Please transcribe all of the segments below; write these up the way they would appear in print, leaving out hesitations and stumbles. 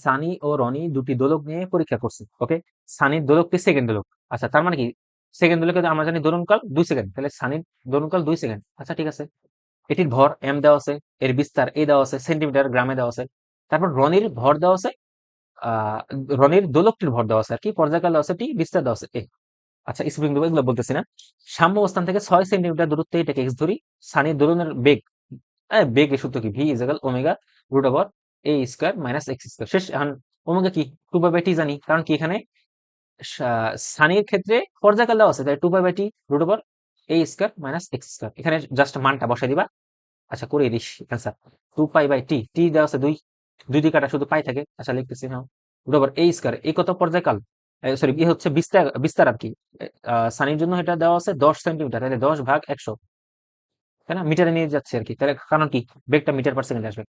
সানি ও রনি দুটি দোলক নিয়ে পরীক্ষা করছে। ওকে, সানির দোলকটি সেকেন্ড দোলক। আচ্ছা, তার মানে কি সেকেন্ড দোলকে আমরা জানি দোলনকাল 2 সেকেন্ড, তাহলে সানির দোলনকাল 2 সেকেন্ড। আচ্ছা, ঠিক আছে। এটির ভর এম দেওয়া আছে, এর বিস্তার এ দেওয়া আছে, সেন্টিমিটার গ্রামে দেওয়া আছে। তারপর রনির ভর দেওয়া আছে, আহ রনির দোলকটির ভর দেওয়া আছে আর কি, পর্যায়কাল দেওয়া আছে টি, বিস্তার দেওয়া আছে এ। আচ্ছা, স্প্রিং দেবো, এগুলো বলতেছি না। সাম্য অবস্থান থেকে 6 সেন্টিমিটার দূরত্বে এটাকে এক্স ধরি। সানির দোলনের বেগ, বেগের সূত্র কি, v is equal omega root over a square minus x square. শেষ। এখন ওমেগা কি, 2 পাই বাই টি জানি, কারণ কি এখানে সানির ক্ষেত্রে পর্যায়কাল দেওয়া আছে, তাই 2 pi by t root over a square minus x square. এখানে জাস্ট মানটা বসাই দিবা। আচ্ছা, করে this answer. 2 pi by t, t দেওয়া আছে 2, 2 দিয়ে কাটা শুধু পাই থাকে। আচ্ছা, লিখতেছি হ্যাঁ। রুট ওভার এ স্কয়ার, এই কত পর্যায়কাল, সরি এ হচ্ছে বিস্তার, বিস্তার আর কি। সানির জন্য এটা দেওয়া আছে 10 সেন্টিমিটার, তাহলে 10/100, তাই না? মিটারে নিয়ে যাচ্ছে আর কি, তাহলে কারণ কি বেগটা মিটার পার সেকেন্ড আসবে।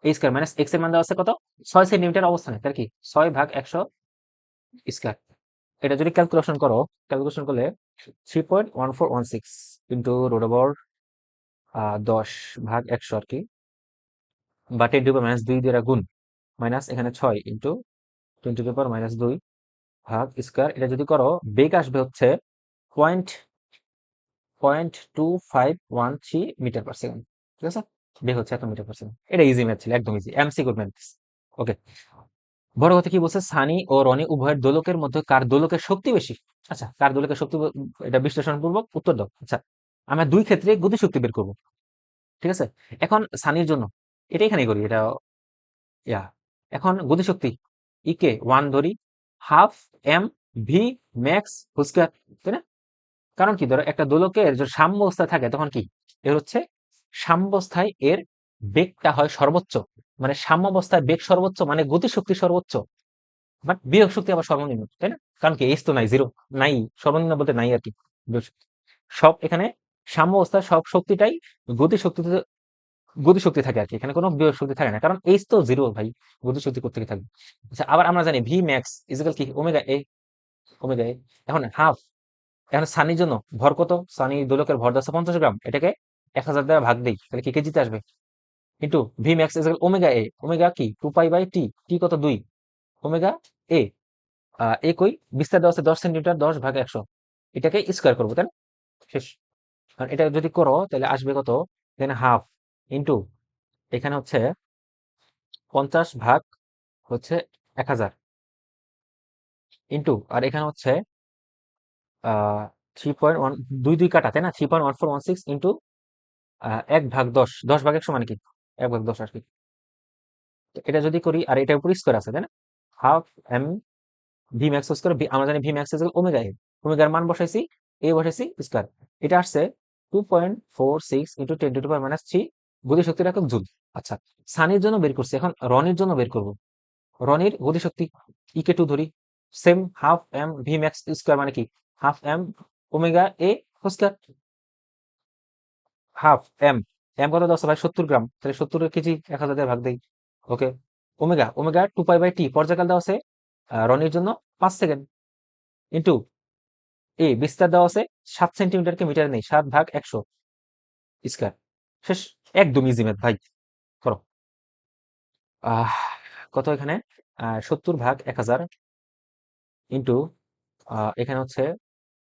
এ স্কয়ার মাইনাস এক্স এর মান দেওয়া আছে কত, 6 সেন্টিমিটার অবস্থানে, তাহলে কি 6/100 স্কয়ার। এটা যদি ক্যালকুলেশন করো, ক্যালকুলেশন করলে 3.1416 ইন্টু রুট ওভার 10/100 আর কি, বা 10⁻²2 দিয়ে গুণ, মাইনাস এখানে 6 ইন্টু 10⁻²2 ভাগ স্কয়ার। এটা যদি করো, বেগ আসবে হচ্ছে পয়েন্ট 0.2513 মিটার পার সেকেন্ড। ঠিক আছে, বেগ হচ্ছে এত মিটার পার সেকেন্ড। এটা ইজি ম্যাথ ছিল, একদম ইজি, এমসিকিউ ম্যাথ। ওকে, বড় কথা কি বলছে, সানি ও রনি উভয়ের দোলকের মধ্যে কার দোলকের শক্তি বেশি। আচ্ছা, কার দোলকের শক্তি এটা বিশ্লেষণ পূর্বক উত্তর দাও। আচ্ছা, আমরা দুই ক্ষেত্রে গতি শক্তি বের করবো। ঠিক আছে, এখন সানির জন্য এটা এখানেই করি, এটা ইয়া। এখন গতি শক্তি ইকে 1 ধরি, half m v max whole square, তাই না? কারণ কি, ধরো একটা দোলকের যখন সাম্য অবস্থায় থাকে তখন কি এর হচ্ছে সাম্যাবস্থায় এর বেগটা হয় সর্বোচ্চ, মানে সাম্যাবস্থায় বেগ সর্বোচ্চ মানে গতি শক্তি সর্বোচ্চ, বাট বিয়োগ শক্তি আবার সর্বনিম্ন, তাই না? কারণ কি এইচ তো নাই, জিরো নাই, সর্বনিম্ন বলতে নাই আর কি। বিয়োগ শক্তি। সব এখানে সাম্য অবস্থায় সব শক্তিটাই গতি শক্তিতে, গতি শক্তি থাকে আর কি, এখানে কোনো বিয়োগ শক্তি থাকে না, কারণ এইচ তো জিরো ভাই, গতি শক্তি কোথেকে থাকবে। আচ্ছা, আবার আমরা জানি ভি ম্যাক্স ইজিক্যাল কি ওমেগা এ, ওমেগা এ। এখন হাফ, এখন সানির জন্য ভর কত, সানি দোলকের ভর 50 গ্রাম, এটাকে 1000 দ্বারা ভাগ দেই, তাহলে কি কেজিতে আসবে, কিন্তু V max is omega A, omega কি 2 পাই বাই টি, টি কত 2, ওমেগা এ, এ কই, বিস্তার দেওয়া আছে 10 সেন্টিমিটার, 10/100, এটাকে স্কোয়ার করবো, তাই না? শেষ। কারণ এটা যদি করো তাহলে আসবে কত, এখানে হাফ ইন্টু এখানে হচ্ছে 50 ভাগ হচ্ছে 1000 ইন্টু, আর এখানে হচ্ছে 3.1, 2 2 কাটা, তাই না? 3.1416 ইন্টু 1/10, 10/100 মানে কি 1/10 আর কি। তো এটা যদি করি, আর এটার উপর স্কোয়ার আছে, তাই না? Half m v max square, আমরা জানি ভি ম্যাক্স ওমেগা এ, ওমেগার মান বসাইছি, এ বসাইছি স্কোয়ার। এটা আসছে 2.46 ইন্টু 10⁻³ গতিশক্তির একক জুল। আচ্ছা, সানির জন্য বের করছি, এখন রনির জন্য বের করব। রনির গতিশক্তি ইকে 2 ধরি, same half m v max square মানে কি half m omega a square, half m, m কত দশ ভাই 70 গ্রাম, তাহলে 70 কেজি 1000 দিয়ে ভাগ দেই। ওকে, ওমেগা, ওমেগা 2 পাই বাই টি, পর্যায়কাল দেওয়া আছে রনির জন্য 5 সেকেন্ড, ইন্টু এ, বিস্তার দেওয়া আছে 7 সেন্টিমিটারকে মিটারে নেই, 7/100 স্কয়ার। শেষ। একদম ইজি ম্যাথ ভাই, করো। আহ কত এখানে, 70/1000 ইন্টু এখানে হচ্ছে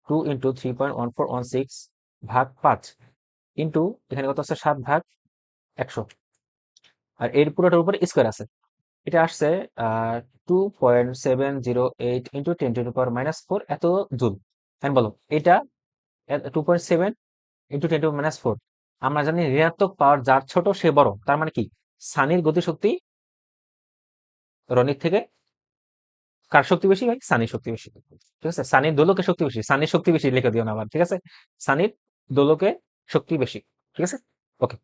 2 × 3.1416 ভাগ 5 ইন্টু এখানে কত আছে 7/100, আর এর পুরোটার উপরে স্কোয়ার আছে। এটা আসছে 2.708 ইন্টু 10⁻⁻4 এত জুল। হ্যাঁ, বলো এটা 2.7 ইন্টু 10⁻⁻4। আমরা জানি ঋণাত্মক পাওয়ার যার ছোট সে বড়, তার মানে কি সানির গতিশক্তি রনির থেকে কার শক্তি বেশি ভাই, সানির শক্তি বেশি। ঠিক আছে, সানির দোলকের শক্তি বেশি, সানির শক্তি বেশি লিখে দিও না আবার, ঠিক আছে? সানির দোলকে শক্তি বেশি। ঠিক আছে, ওকে।